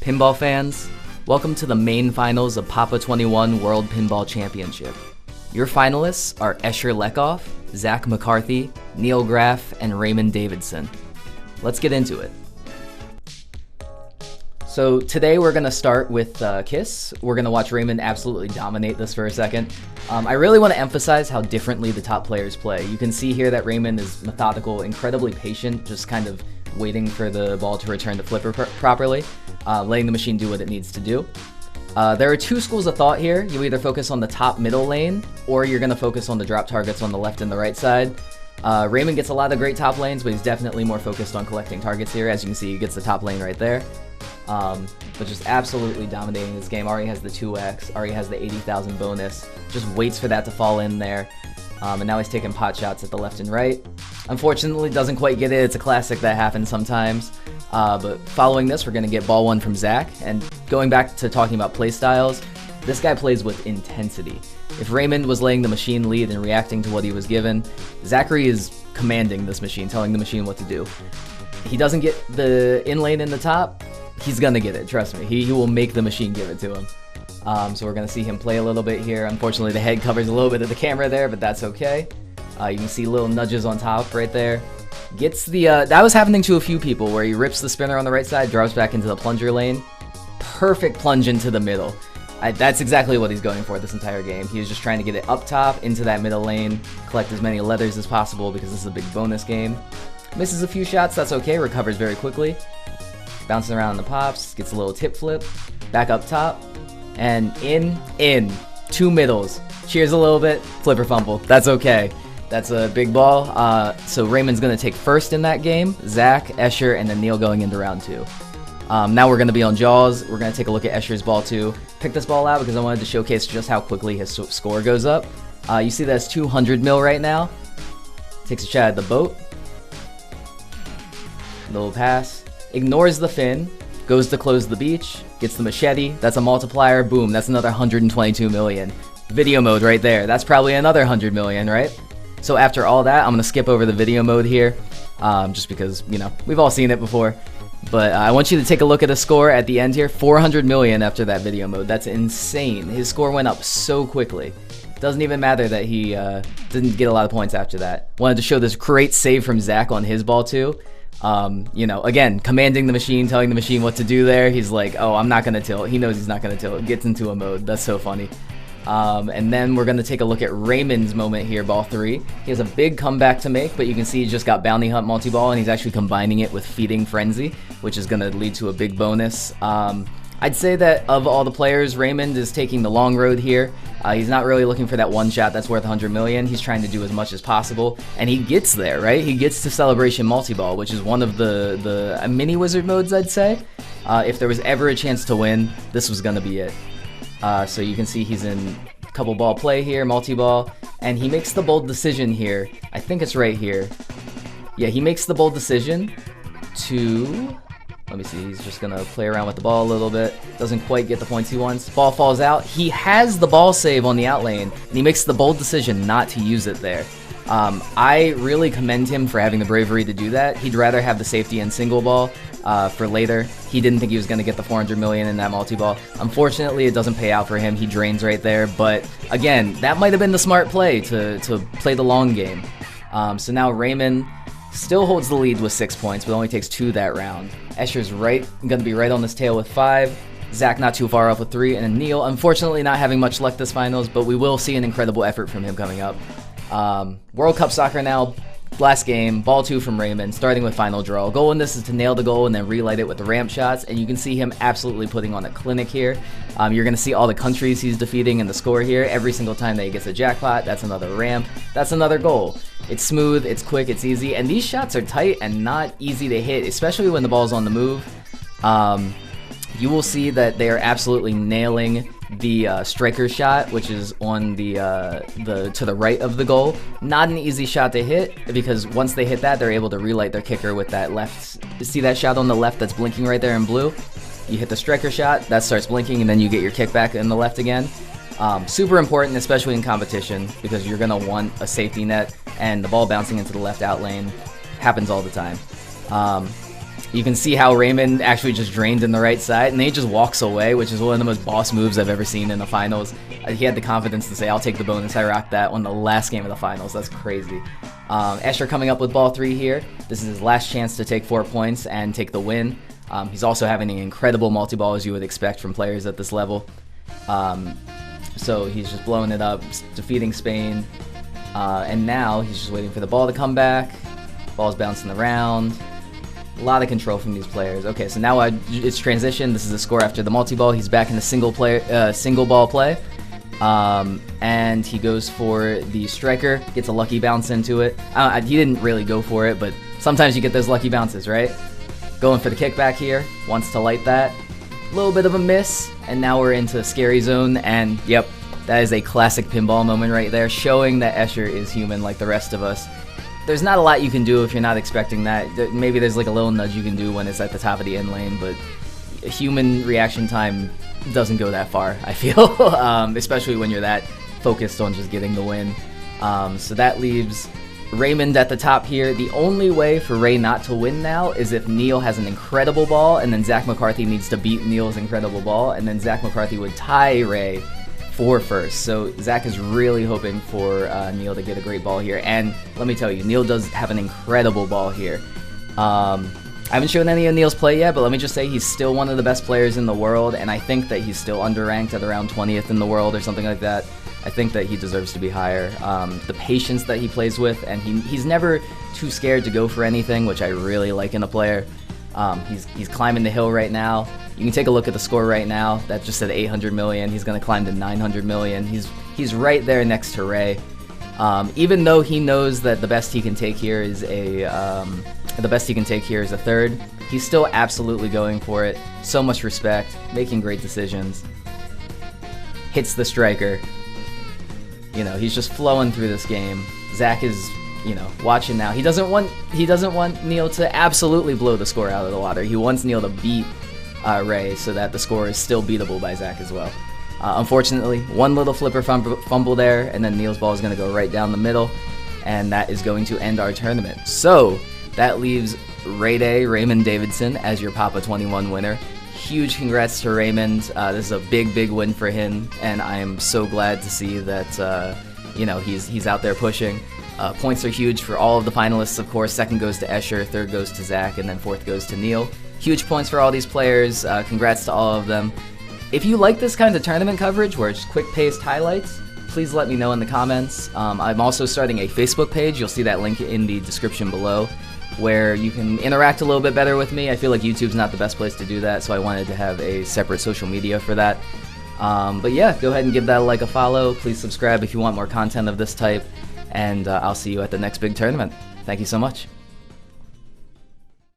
Pinball fans, welcome to the main finals of Papa 21 World Pinball Championship. Your finalists are Escher Lekoff, Zach McCarthy, Neil Graff, and Raymond Davidson. Let's get into it. So today we're going to start with Kiss. We're going to watch Raymond absolutely dominate this for a second. I really want to emphasize how differently the top players play. You can see here that Raymond is methodical, incredibly patient, just kind of waiting for the ball to return to flipper properly, letting the machine do what it needs to do. There are two schools of thought here. You either focus on the top middle lane, or you're going to focus on the drop targets on the left and the right side. Raymond gets a lot of great top lanes, but he's definitely more focused on collecting targets here. As you can see, he gets the top lane right there. But just absolutely dominating this game. Already has the 2x, already has the 80,000 bonus, just waits for that to fall in there. And now he's taking pot shots at the left and right. Unfortunately, doesn't quite get it. It's a classic that happens sometimes. But following this, we're going to get ball one from Zach. And going back to talking about play styles, this guy plays with intensity. If Raymond was letting the machine lead and reacting to what he was given, Zachary is commanding this machine, telling the machine what to do. He doesn't get the in lane in the top, he's going to get it, trust me. He will make the machine give it to him. So we're going to see him play a little bit here. Unfortunately, the head covers a little bit of the camera there, but that's okay. You can see little nudges on top right there. Gets the, that was happening to a few people where he rips the spinner on the right side, drops back into the plunger lane. Perfect plunge into the middle. That's exactly what he's going for this entire game. He was just trying to get it up top into that middle lane, collect as many leathers as possible because this is a big bonus game. Misses a few shots, that's okay, recovers very quickly. Bouncing around the pops, gets a little tip flip, back up top, and in, two middles. Cheers a little bit, flipper fumble, that's okay. That's a big ball. So Raymond's going to take first in that game, Zach, Escher, and then Neil going into round two. Now we're going to be on Jaws. We're going to take a look at Escher's ball too. Pick this ball out because I wanted to showcase just how quickly his score goes up. You see that's 200 mil right now. Takes a shot at the boat. Little pass. Ignores the fin. Goes to close the beach. Gets the machete. That's a multiplier. Boom. That's another 122 million. Video mode right there. That's probably another 100 million, right? So after all that, I'm going to skip over the video mode here. Just because, you know, we've all seen it before. But I want you to take a look at the score at the end here. 400 million after that video mode. That's insane. His score went up so quickly. Doesn't even matter that he didn't get a lot of points after that. Wanted to show this great save from Zach on his ball too. You know, again, commanding the machine, telling the machine what to do there. He's like, oh, I'm not going to tilt. He knows he's not going to tilt. Gets into a mode. That's so funny. And then we're going to take a look at Raymond's moment here, ball three. He has a big comeback to make, but you can see he just got Bounty Hunt multi-ball, and he's actually combining it with Feeding Frenzy, which is going to lead to a big bonus. I'd say that of all the players, Raymond is taking the long road here. He's not really looking for that one shot that's worth 100 million. He's trying to do as much as possible, and he gets there, right? He gets to Celebration multi-ball, which is one of the mini wizard modes, I'd say. If there was ever a chance to win, this was going to be it. So you can see he's in couple ball play here, multi-ball, and he makes the bold decision here. I think it's right here. Yeah, he makes the bold decision to... Let me see, he's just going to play around with the ball a little bit. Doesn't quite get the points he wants. Ball falls out. He has the ball save on the out lane, and he makes the bold decision not to use it there. I really commend him for having the bravery to do that. He'd rather have the safety in single ball for later. He didn't think he was going to get the 400 million in that multi-ball. Unfortunately, it doesn't pay out for him. He drains right there. But again, that might have been the smart play to play the long game. So now Raymond still holds the lead with 6 points, but only takes 2 that round. Escher's going to be right on this tail with 5. Zach not too far off with 3. And then Neil, unfortunately, not having much luck this finals, but we will see an incredible effort from him coming up. World Cup Soccer now, last game, ball 2 from Raymond, starting with final draw. Goal in this is to nail the goal and then relight it with the ramp shots, and you can see him absolutely putting on a clinic here. You're going to see all the countries he's defeating in the score here. Every single time that he gets a jackpot, that's another ramp, that's another goal. It's smooth, it's quick, it's easy, and these shots are tight and not easy to hit, especially when the ball's on the move. You will see that they are absolutely nailing the striker shot, which is on the to the right of the goal. Not an easy shot to hit, because once they hit that, they're able to relight their kicker with that left. See that shot on the left that's blinking right there in blue? You hit the striker shot, that starts blinking, and then you get your kickback in the left again. Super important, especially in competition, because you're going to want a safety net, and the ball bouncing into the left out lane happens all the time. You can see how Raymond actually just drained in the right side, and then he just walks away, which is one of the most boss moves I've ever seen in the finals. He had the confidence to say, I'll take the bonus, I rocked that on the last game of the finals. That's crazy. Escher coming up with ball 3 here. This is his last chance to take 4 points and take the win. He's also having an incredible multi-ball, as you would expect from players at this level. So he's just blowing it up, defeating Spain. And now he's just waiting for the ball to come back. Ball's bouncing around. A lot of control from these players. Okay, so now it's transition. This is the score after the multi-ball. He's back in the single ball play. And he goes for the striker, gets a lucky bounce into it. He didn't really go for it, but sometimes you get those lucky bounces, right? Going for the kickback here, wants to light that. A little bit of a miss, and now we're into scary zone, and yep, that is a classic pinball moment right there, showing that Escher is human like the rest of us. There's not a lot you can do if you're not expecting that. Maybe there's like a little nudge you can do when it's at the top of the end lane, but human reaction time doesn't go that far, I feel, especially when you're that focused on just getting the win. So that leaves Raymond at the top here. The only way for Ray not to win now is if Neil has an incredible ball, and then Zach McCarthy needs to beat Neil's incredible ball, and then Zach McCarthy would tie Ray for first. So Zach is really hoping for Neil to get a great ball here, and let me tell you, Neil does have an incredible ball here. I haven't shown any of Neil's play yet, but let me just say he's still one of the best players in the world, and I think that he's still underranked at around 20th in the world or something like that. I think that he deserves to be higher. The patience that he plays with, and he's never too scared to go for anything, which I really like in a player. He's climbing the hill right now. You can take a look at the score right now. That just said 800 million. He's going to climb to 900 million. He's right there next to Ray. Even though he knows that the best he can take here is a third, he's still absolutely going for it. So much respect, making great decisions. Hits the striker. You know, he's just flowing through this game. Zach is, you know, watching now. He doesn't want Neil to absolutely blow the score out of the water. He wants Neil to beat Ray so that the score is still beatable by Zach as well. Unfortunately, one little flipper fumble there, and then Neil's ball is going to go right down the middle, and that is going to end our tournament. So that leaves Raymond Davidson as your Papa 21 winner. Huge congrats to Raymond. This is a big win for him, and I am so glad to see that you know, he's out there pushing. Points are huge for all of the finalists, of course. Second goes to Escher, third goes to Zach, and then fourth goes to Neil. Huge points for all these players. Congrats to all of them. If you like this kind of tournament coverage where it's quick-paced highlights, please let me know in the comments. I'm also starting a Facebook page. You'll see that link in the description below, where you can interact a little bit better with me. I feel like YouTube's not the best place to do that, so I wanted to have a separate social media for that. But yeah, go ahead and give that a follow. Please subscribe if you want more content of this type, and I'll see you at the next big tournament. Thank you so much.